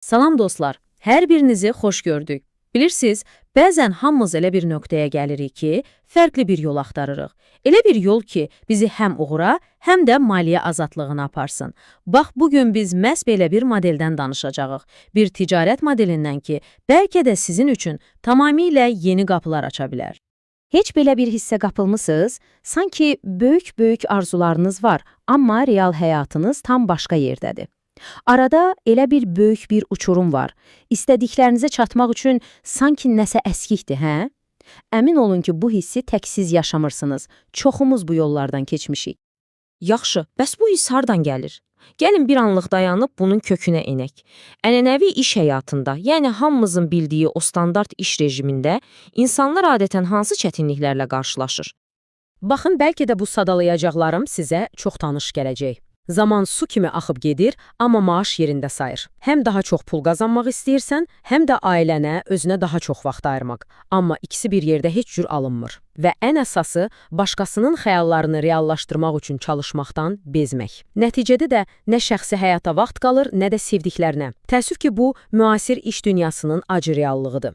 Salam dostlar, hər birinizi xoş gördük. Bilirsiniz, bəzən hamımız elə bir nöqtəyə gəlirik ki, fərqli bir yol axtarırıq. Elə bir yol ki, bizi həm uğura, həm də maliyyə azadlığına aparsın. Bax, bugün biz məhz belə bir modeldən danışacağıq. Bir ticarət modelindən ki, bəlkə də sizin üçün tamamilə yeni qapılar aça bilər. Heç belə bir hissə qapılmısınız? Sanki böyük-böyük arzularınız var, amma real həyatınız tam başqa yerdədir. Arada elə bir böyük bir uçurum var. İstədiklərinizə çatmaq üçün sanki nəsə əskikdir, hə? Əmin olun ki, bu hissi tək siz yaşamırsınız. Çoxumuz bu yollardan keçmişik. Yaxşı, bəs bu his hardan gəlir? Gəlin bir anlıq dayanıb bunun kökünə enək. Ənənəvi iş həyatında, yəni hamımızın bildiyi o standart iş rejimində insanlar adətən hansı çətinliklərlə qarşılaşır? Baxın, bəlkə də bu sadalayacaqlarım sizə çox tanış gələcək. Zaman su kimi axıb gedir, amma maaş yerində sayır. Həm daha çox pul qazanmaq istəyirsən, həm də ailənə, özünə daha çox vaxt ayırmaq. Amma ikisi bir yerdə heç cür alınmır. Və ən əsası, başqasının xəyallarını reallaşdırmaq üçün çalışmaqdan bezmək. Nəticədə də nə şəxsi həyata vaxt qalır, nə də sevdiklərinə. Təəssüf ki, bu, müasir iş dünyasının acı reallığıdır.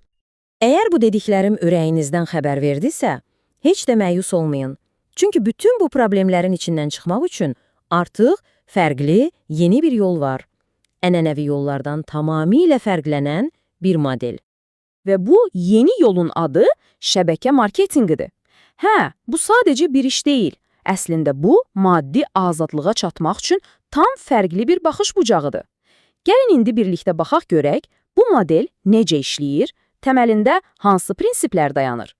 Əgər bu dediklərim ürəyinizdən xəbər verdisə, heç də məyus olmayın. Çünki bütün bu problemlərin içindən çıxmaq üçün artıq fərqli, yeni bir yol var. Ənənəvi yollardan tamamilə fərqlənən bir model. Və bu yeni yolun adı şəbəkə marketinqidir. Hə, bu sadəcə bir iş deyil. Əslində bu, maddi azadlığa çatmaq üçün tam fərqli bir baxış bucağıdır. Gəlin indi birlikdə baxaq görək, bu model necə işləyir, təməlində hansı prinsiplər dayanır?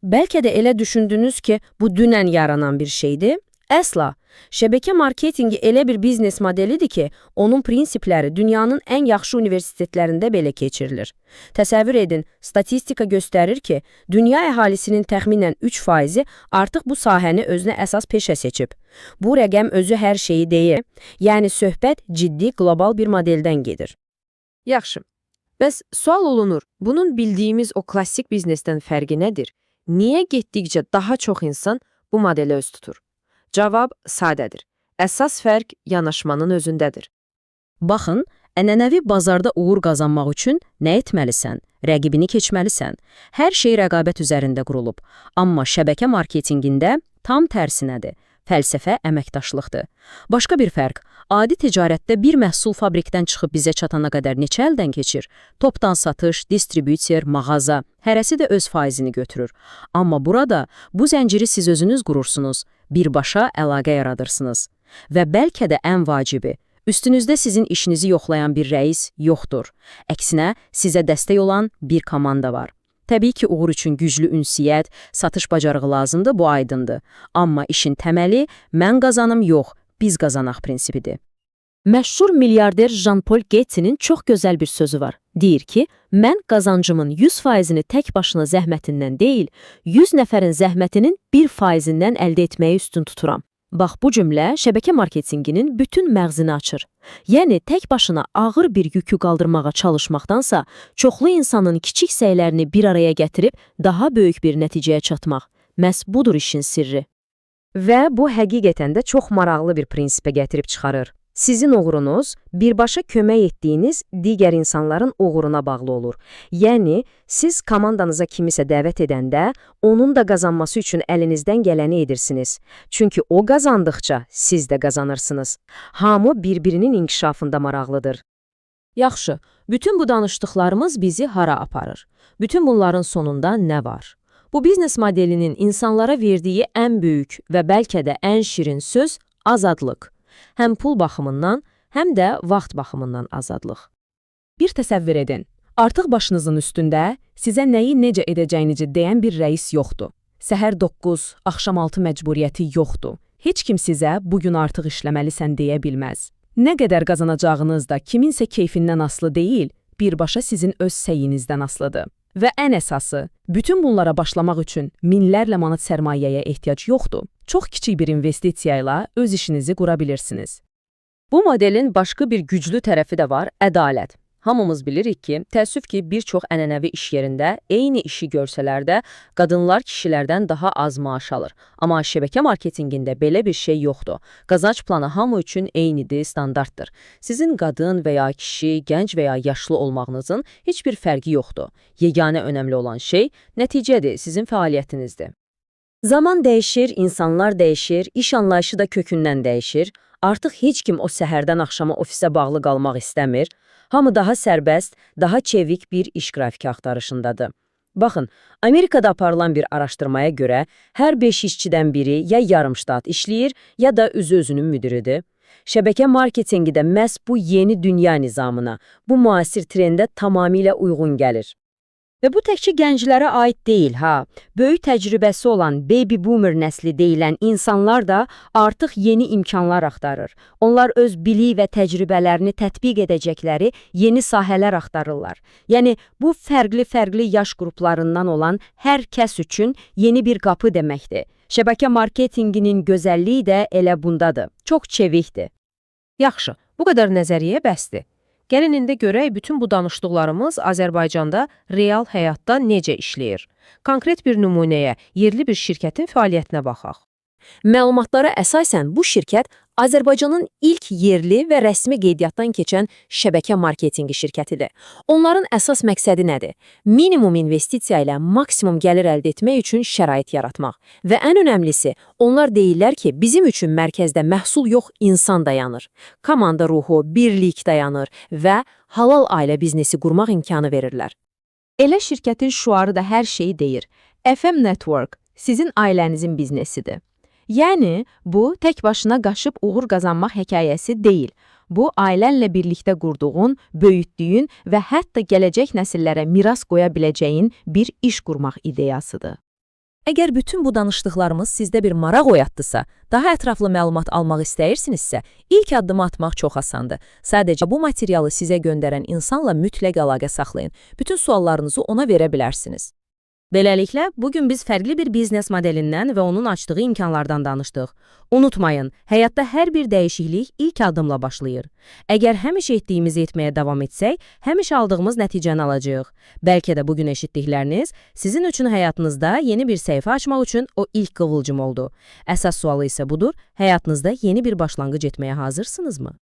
Bəlkə də elə düşündünüz ki, bu dünən yaranan bir şeydir. Əsla. Şəbəkə marketingi elə bir biznes modelidir ki, onun prinsipləri dünyanın ən yaxşı universitetlərində belə keçirilir. Təsəvvür edin, statistika göstərir ki, dünya əhalisinin təxminən 3% artıq bu sahəni özünə əsas peşə seçib. Bu rəqəm özü hər şeyi deyir, yəni söhbət ciddi qlobal bir modeldən gedir. Yaxşı, bəs sual olunur, bunun bildiyimiz o klassik biznesdən fərqi nədir? Niyə getdikcə daha çox insan bu modeli öz tutur? Cavab sadədir. Əsas fərq yanaşmanın özündədir. Baxın, ənənəvi bazarda uğur qazanmaq üçün nə etməlisən? Rəqibini keçməlisən. Hər şey rəqabət üzərində qurulub. Amma şəbəkə marketinqində tam tərsinədir. Fəlsəfə əməkdaşlıqdır. Başqa bir fərq, adi ticarətdə bir məhsul fabrikdən çıxıb bizə çatana qədər neçə əldən keçir? Topdan satış, distribüter, mağaza, hərəsi də öz faizini götürür. Amma burada bu zənciri siz özünüz qurursunuz, birbaşa əlaqə yaradırsınız. Və bəlkə də ən vacibi, üstünüzdə sizin işinizi yoxlayan bir rəis yoxdur. Əksinə, sizə dəstək olan bir komanda var. Təbii ki, uğur üçün güclü ünsiyyət, satış bacarığı lazımdır, bu aydındır. Amma işin təməli mən qazanım yox, biz qazanaq prinsipidir. Məşhur milyarder Jean-Paul Gates'in çox gözəl bir sözü var. Deyir ki, mən qazancımın 100%-ni tək başına zəhmətindən deyil, 100 nəfərin zəhmətinin 1%-dən əldə etməyi üstün tuturam. Bax, bu cümlə şəbəkə marketinginin bütün məğzini açır. Yəni, tək başına ağır bir yükü qaldırmağa çalışmaqdansa, çoxlu insanın kiçik səylərini bir araya gətirib daha böyük bir nəticəyə çatmaq. Məhz budur işin sirri. Və bu həqiqətən də çox maraqlı bir prinsipə gətirib çıxarır. Sizin uğurunuz birbaşa kömək etdiyiniz digər insanların uğuruna bağlı olur. Yəni, siz komandanıza kimisə dəvət edəndə, onun da qazanması üçün əlinizdən gələni edirsiniz. Çünki o qazandıqca siz də qazanırsınız. Hamı bir-birinin inkişafında maraqlıdır. Yaxşı, bütün bu danışdıqlarımız bizi hara aparır? Bütün bunların sonunda nə var? Bu biznes modelinin insanlara verdiyi ən böyük və bəlkə də ən şirin söz azadlıq. Həm pul baxımından, həm də vaxt baxımından azadlıq. Bir təsəvvür edin, artıq başınızın üstündə sizə nəyi necə edəcəyinizi deyən bir rəis yoxdur. Səhər 9, axşam 6 məcburiyyəti yoxdur. Heç kim sizə bugün artıq işləməlisən deyə bilməz. Nə qədər qazanacağınız da kiminsə keyfindən asılı deyil, birbaşa sizin öz səyinizdən asılıdır. Və ən əsası, bütün bunlara başlamaq üçün minlərlə manat sərmayəyə ehtiyac yoxdur. Çox kiçik bir investisiya ilə öz işinizi qura bilirsiniz. Bu modelin başqa bir güclü tərəfi də var, ədalət. Hamımız bilirik ki, təəssüf ki, bir çox ənənəvi iş yerində eyni işi görsələr də qadınlar kişilərdən daha az maaş alır. Amma şəbəkə marketinqində belə bir şey yoxdur. Qazanc planı hamı üçün eynidir, standartdır. Sizin qadın və ya kişi, gənc və ya yaşlı olmağınızın heç bir fərqi yoxdur. Yeganə önəmli olan şey nəticədir, sizin fəaliyyətinizdir. Zaman dəyişir, insanlar dəyişir, iş anlayışı da kökündən dəyişir. Artıq heç kim o səhərdən axşama ofisə bağlı qalmaq istəmir. Hamı daha sərbəst, daha çevik bir iş qrafiki axtarışındadır. Baxın, Amerikada aparılan bir araşdırmaya görə hər 5 işçidən biri ya yarımştat işləyir, ya da özü-özünün müdiridir. Şəbəkə marketingi də məhz bu yeni dünya nizamına, bu müasir trendə tamamilə uyğun gəlir. Və bu təkcə gənclərə aid deyil, ha. Böyük təcrübəsi olan baby boomer nəsli deyilən insanlar da artıq yeni imkanlar axtarır. Onlar öz bilik və təcrübələrini tətbiq edəcəkləri yeni sahələr axtarırlar. Yəni, bu fərqli yaş qruplarından olan hər kəs üçün yeni bir qapı deməkdir. Şəbəkə marketinqinin gözəlliyi də elə bundadır. Çox çevikdir. Yaxşı, bu qədər nəzəriyyə bəsdir. Gəlin indi görək bütün bu danışdıqlarımız Azərbaycanda real həyatda necə işləyir. Konkret bir nümunəyə, yerli bir şirkətin fəaliyyətinə baxaq. Məlumatlara əsasən bu şirkət Azərbaycanın ilk yerli və rəsmi qeydiyyatdan keçən şəbəkə marketinqi şirkətidir. Onların əsas məqsədi nədir? Minimum investisiya ilə maksimum gəlir əldə etmək üçün şərait yaratmaq. Və ən önəmlisi, onlar deyirlər ki, bizim üçün mərkəzdə məhsul yox, insan dayanır. Komanda ruhu, birlik dayanır və halal ailə biznesi qurmaq imkanı verirlər. Elə şirkətin şüarı da hər şeyi deyir. FM Network sizin ailənizin biznesidir. Yəni, bu, tək başına qaşıb uğur qazanmaq hekayəsi deyil. Bu, ailənlə birlikdə qurduğun, böyütdüyün və hətta gələcək nəsillərə miras qoya biləcəyin bir iş qurmaq ideyasıdır. Əgər bütün bu danışdıqlarımız sizdə bir maraq oyatdısa, daha ətraflı məlumat almaq istəyirsinizsə, ilk addımı atmaq çox asandır. Sadəcə bu materialı sizə göndərən insanla mütləq əlaqə saxlayın. Bütün suallarınızı ona verə bilərsiniz. Beləliklə, bugün biz fərqli bir biznes modelindən və onun açdığı imkanlardan danışdıq. Unutmayın, həyatda hər bir dəyişiklik ilk addımla başlayır. Əgər həmişə etdiyimizi etməyə davam etsək, həmişə aldığımız nəticəni alacağıq. Bəlkə də bugün eşitdikləriniz sizin üçün həyatınızda yeni bir səhifə açmaq üçün o ilk qıvılcım oldu. Əsas sualı isə budur, həyatınızda yeni bir başlanğıc etməyə hazırsınızmı?